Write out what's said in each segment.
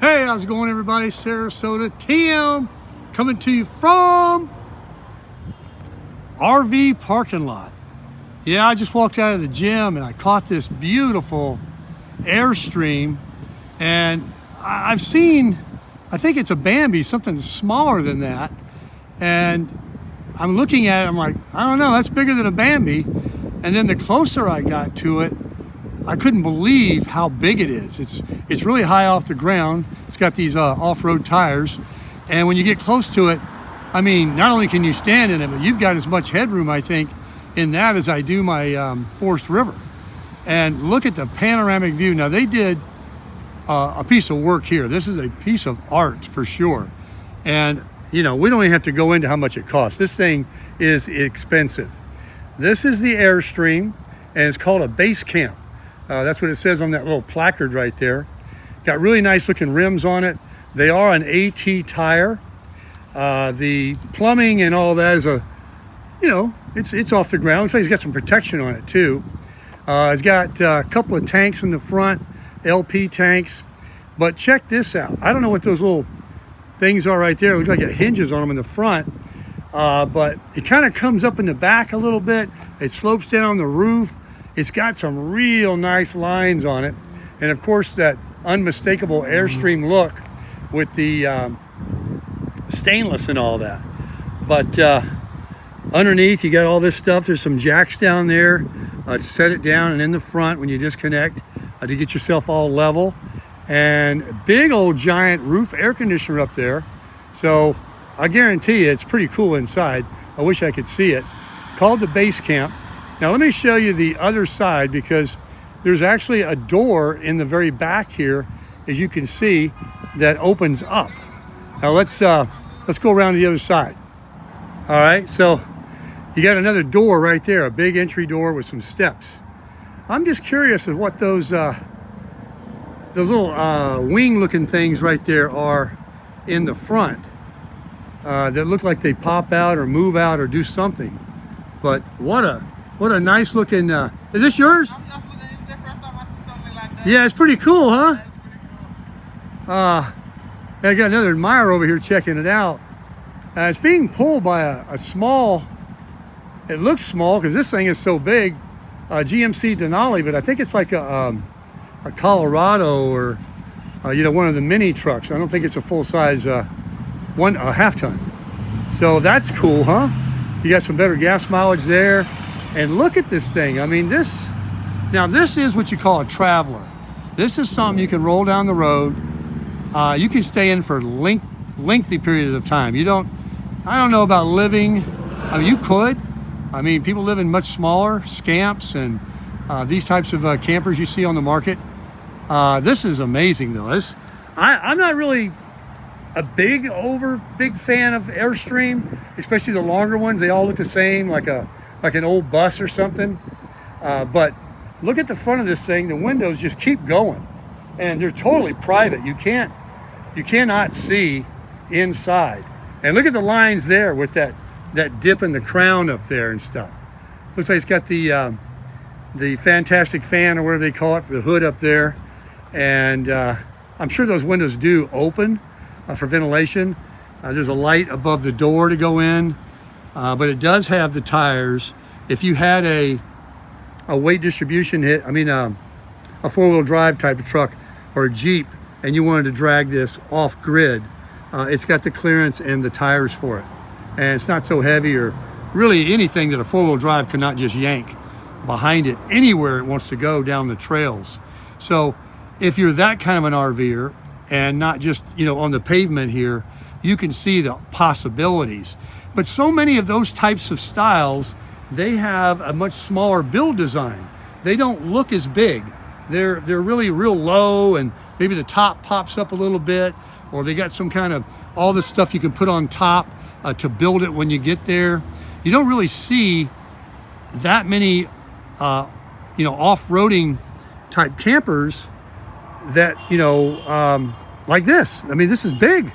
Hey, how's it going, everybody? Sarasota, TM, coming to you from RV parking lot. Yeah, I just walked out of the gym and I caught this beautiful AIRSTREAM, and I've seen, I think it's a Bambi, something smaller than that, and I'm looking at it, I'm like, I don't know, that's bigger than a Bambi. And then the closer I got to it, I couldn't believe how big it is. It's really high off the ground. It's got these off-road tires. And when you get close to it, I mean, not only can you stand in it, but you've got as much headroom, I think, in that as I do my Forest River. And look at the panoramic view. Now, they did a piece of work here. This is a piece of art for sure. And, you know, we don't even have to go into how much it costs. This thing is expensive. This is the AIRSTREAM, and it's called a Basecamp. That's what it says on that little placard right there. Got really nice looking rims on it. They are an AT tire. The plumbing and all that is it's off the ground. Looks like it's got some protection on it too. It's got a couple of tanks in the front, LP tanks. But check this out. I don't know what those little things are right there. It looks like it hinges on them in the front. But it kind of comes up in the back a little bit. It slopes down on the roof. It's got some real nice lines on it. And of course, that unmistakable AIRSTREAM look with the stainless and all that. But underneath, you got all this stuff. There's some jacks down there to set it down, and in the front when you disconnect to get yourself all level. And big old giant roof air conditioner up there. So I guarantee you it's pretty cool inside. I wish I could see it. Called the Basecamp. Now let me show you the other side, because there's actually a door in the very back here, as you can see, that opens up. Now let's go around to the other side. All right, so you got another door right there, a big entry door with some steps. I'm just curious of what those little wing-looking things right there are in the front that look like they pop out or move out or do something. But what a nice looking, is this yours? I'm just looking, it's the first time I see something like that. Yeah, it's pretty cool, huh? Yeah, it's pretty cool. I got another admirer over here checking it out. It's being pulled by a small, it looks small because this thing is so big, GMC Denali, but I think it's like a Colorado or, one of the mini trucks. I don't think it's a full-size, a half-ton. So that's cool, huh? You got some better gas mileage there. And look at this thing. I mean, this is what you call a traveler. This is something you can roll down the road. You can stay in for lengthy periods of time. I don't know about living. I mean, you could. I mean, people live in much smaller scamps and these types of campers you see on the market. This is amazing though. I'm not really a big fan of AIRSTREAM, especially the longer ones. They all look the same, like an old bus or something. But look at the front of this thing. The windows just keep going, and they're totally private. You cannot see inside. And look at the lines there with that dip in the crown up there and stuff. Looks like it's got the fantastic fan, or whatever they call it, for the hood up there. And I'm sure those windows do open for ventilation. There's a light above the door to go in. But it does have the tires. If you had a weight distribution a four-wheel drive type of truck or a Jeep, and you wanted to drag this off grid, it's got the clearance and the tires for it. And it's not so heavy, or really anything that a four-wheel drive cannot just yank behind it anywhere it wants to go down the trails. So if you're that kind of an RVer and not just, on the pavement here, you can see the possibilities. But so many of those types of styles, they have a much smaller build design. They don't look as big. They're really real low, and maybe the top pops up a little bit, or they got some kind of, all the stuff you can put on top to build it when you get there. You don't really see that many, off-roading type campers that, like this. I mean, this is big.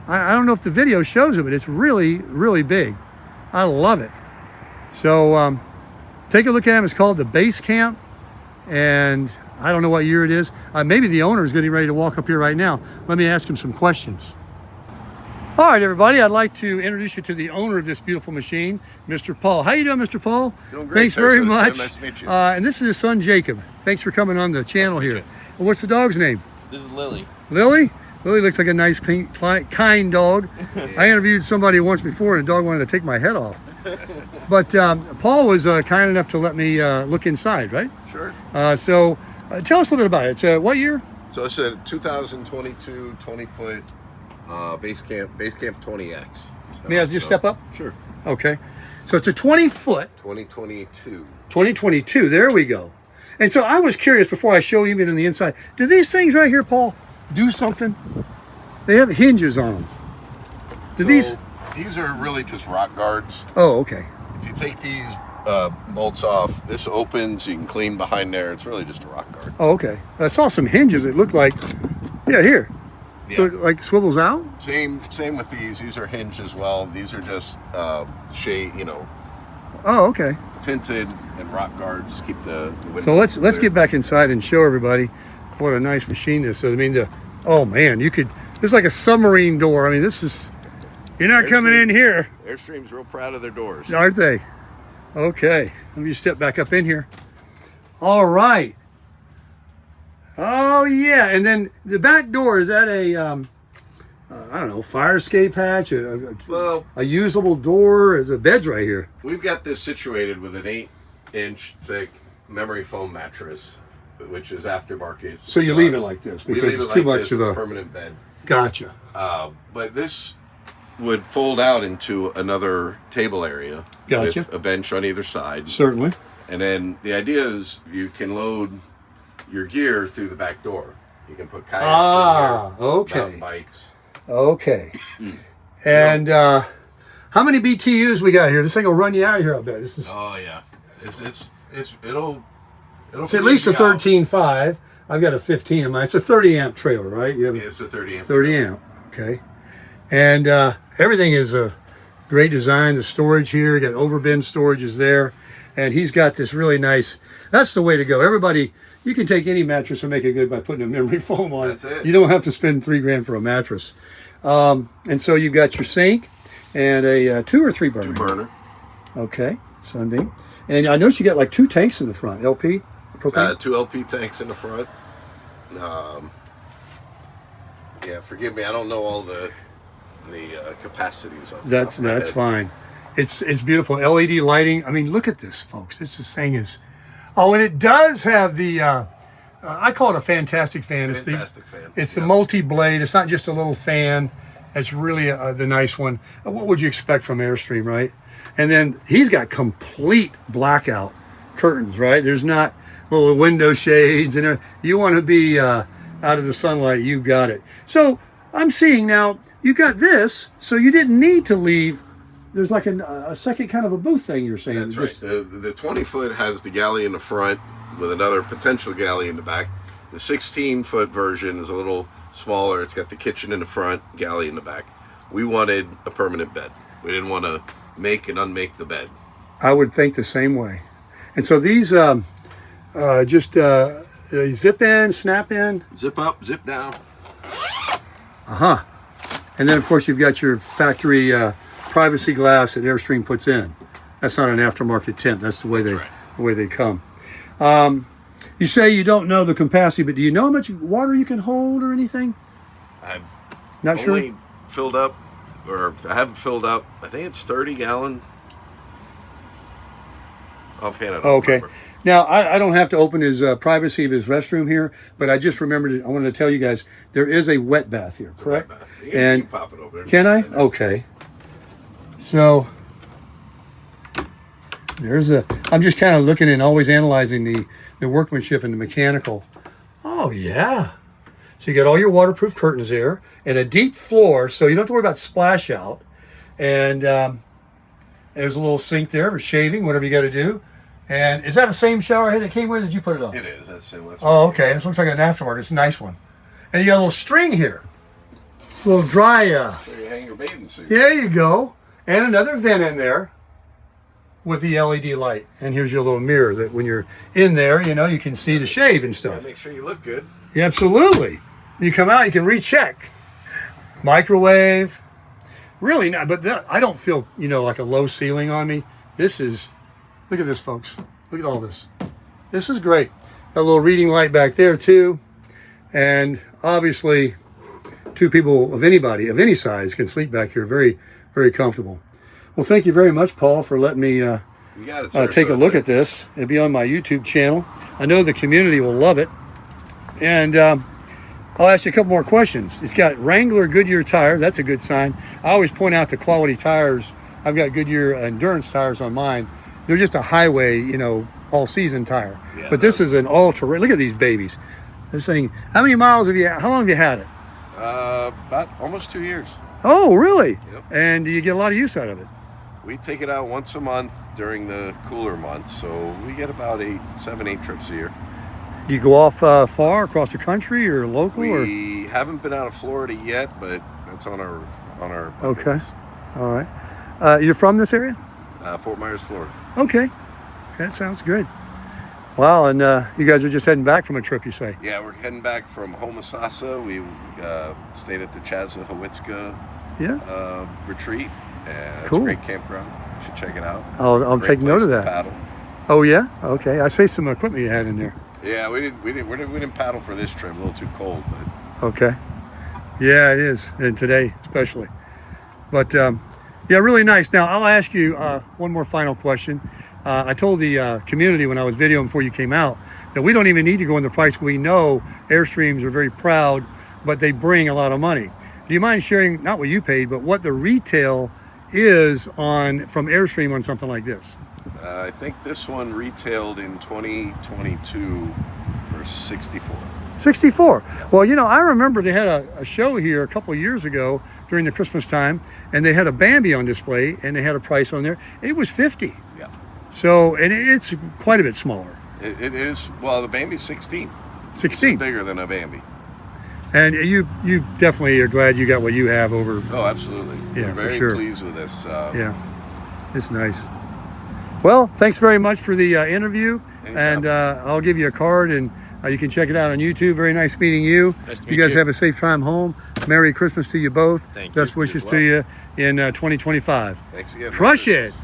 I don't know if the video shows it, but it's really, really big. I love it. So take a look at them. It's called the Basecamp, and I don't know what year it is. Maybe the owner is getting ready to walk up here right now. Let me ask him some questions. All right, everybody, I'd like to introduce you to the owner of this beautiful machine, Mr. Paul. How you doing, Mr. Paul? Doing great. Thanks very Sarasota, much. Tim. Nice to meet you. And this is his son, Jacob. Thanks for coming on the channel Nice to here. meet you. And what's the dog's name? This is Lily. Lily? Lily looks like a nice, clean, kind dog. I interviewed somebody once before, and the dog wanted to take my head off. But Paul was kind enough to let me look inside, right? Sure. So tell us a little bit about it. It's what year? So it's a 2022 20-foot Basecamp 20X. May I just step up? Sure. Okay. So it's a 20-foot. 2022. 2022. There we go. And so I was curious before I show you even on the inside. Do these things right here, Paul, do something? They have hinges on them. Do These are really just rock guards. Oh, okay. If you take these bolts off, this opens. You can clean behind there. It's really just a rock guard. Oh, okay. I saw some hinges. It looked like, yeah, here. Yeah. So it like swivels out? Same with these. These are hinged as well. These are just shade, Oh, okay. tinted and rock guards. Keep the window. So let's clear. get back inside and show everybody what a nice machine this is. I mean, oh man, this is like a submarine door. I mean, this is, you're not coming in here, AIRSTREAM's real proud of their doors. aren't they? Okay, let me step back up in here. All right. Oh yeah, and then the back door, is that a I don't know, fire escape hatch, Well, a usable door? Is a bed's right here. we've got this situated with an 8-inch thick memory foam mattress, which is aftermarket. So you leave it like this We because leave it it's too like much this. of It's a permanent bed. gotcha. But this would fold out into another table area Gotcha. with a bench on either side. Certainly. And then the idea is you can load your gear through the back door. You can put kayaks in here, okay. mountain bikes. Okay. And how many BTUs we got here? This thing will run you out of here, I bet. This is Oh yeah, it'll it's at least a 13.5. I've got a 15 in mine. It's a 30 amp trailer, right? You have Yeah, it's a 30 amp. 30 amp. Okay. And everything is a great design. The storage here, you got overbin storage is there. And he's got this really nice, that's the way to go. Everybody, you can take any mattress and make it good by putting a memory foam on That's it. You don't have to spend $3,000 for a mattress. And so you've got your sink and a 2 or 3 burner. 2 burner. Okay, Sunbeam. And I noticed you got like 2 tanks in the front, LP, propane. 2 LP tanks in the front. Yeah, forgive me, I don't know all the capacities of That's fine. It's beautiful. LED lighting. I mean, look at this, folks. This thing is. Oh, and it does have the. I call it a fantastic fan. Fantastic fan. It's the multi-blade. It's not just a little fan. It's really the nice one. What would you expect from AIRSTREAM, right? And then he's got complete blackout curtains, right? There's not little window shades, and you want to be out of the sunlight. You got it. So I'm seeing now you got this, so you didn't need to leave. There's like a second kind of a booth thing you're saying. That's right. The 20-foot has the galley in the front with another potential galley in the back. The 16-foot version is a little smaller. It's got the kitchen in the front, galley in the back. We wanted a permanent bed. We didn't want to make and unmake the bed. I would think the same way. And so these just zip in, snap in. Zip up, zip down. Uh-huh. And then, of course, you've got your factory privacy glass that AIRSTREAM puts in. That's not an aftermarket tint. That's the way That's right. the way they come. You say you don't know the capacity, but do you know how much water you can hold or anything? I've Not sure. only filled up, or I haven't filled up. I think it's 30 gallon. Offhand, I don't Okay. remember. Now, I don't have to open his privacy of his restroom here, but I just remembered, I wanted to tell you guys, there is a wet bath here, correct? You can And pop it over. can I? Okay. So I'm just kind of looking and always analyzing the workmanship and the mechanical. Oh, yeah. So you got all your waterproof curtains there and a deep floor, so you don't have to worry about splash out. And there's a little sink there for shaving, whatever you got to do. And is that the same shower head that came with? Or did you put it on? It is. That's similar. Oh, okay. This looks like an aftermarket. It's a nice one. And you got a little string here. A little dry. There you hang your bathing suit. There you go. And another vent in there. with the LED light. And here's your little mirror that when you're in there, you know, you can see the shave and stuff. Make sure you look good. Yeah, absolutely. You come out, you can recheck. Microwave. Really not, but I don't feel, you know, like a low ceiling on me. This is, look at this, folks. Look at all this. This is great. Got a little reading light back there too. And obviously, two people of anybody, of any size, can sleep back here. Very, very comfortable. Well, thank you very much, Paul, for letting me You got it, take a look at this. It'll be on my YouTube channel. I know the community will love it. And I'll ask you a couple more questions. It's got Wrangler Goodyear tire. That's a good sign. I always point out the quality tires. I've got Goodyear endurance tires on mine. They're just a highway, you know, all-season tire. Yeah, but this is an all-terrain. Look at these babies. This thing. How many miles have you? How long have you had it? About almost 2 years. Oh, really? Yep. And do you get a lot of use out of it? We take it out once a month during the cooler months, so we get about 7, 8 trips a year. Do you go off far across the country or local? We haven't been out of Florida yet, but that's on our bucket Okay. list. All right. You're from this area? Fort Myers, Florida. Okay. That sounds good. Wow, and you guys are just heading back from a trip, you say? Yeah, we're heading back from Homosassa. We stayed at the Chazahowitzka retreat. It's Cool. a great campground. You should check it out. I'll Great take note place of to that. paddle. Oh yeah? Okay. I see some equipment you had in there. Yeah, we didn't paddle for this trip. A little too cold, but Okay. Yeah, it is, and today especially. But yeah, really nice. Now I'll ask you one more final question. I told the community when I was videoing before you came out that we don't even need to go into price. We know Airstreams are very proud, but they bring a lot of money. Do you mind sharing not what you paid, but what the retail is from Airstream on something like this? I think this one retailed in 2022 for 64. 64. Well, you know, I remember they had a show here a couple of years ago during the Christmas time, and they had a Bambi on display, and they had a price on there. It was 50. Yeah. So, and it's quite a bit smaller. It is, well, the Bambi's 16. 16. It's bigger than a Bambi. And you definitely are glad you got what you have over. Oh, absolutely. Yeah, We're very for sure. pleased with this. Yeah, it's nice. Well, thanks very much for the interview. Anytime. And I'll give you a card, and you can check it out on YouTube. Very nice meeting you. Nice to You meet guys you. have a safe time home. Merry Christmas to you both. Thank you. Best wishes You as to you in 2025. Thanks again. Crush it.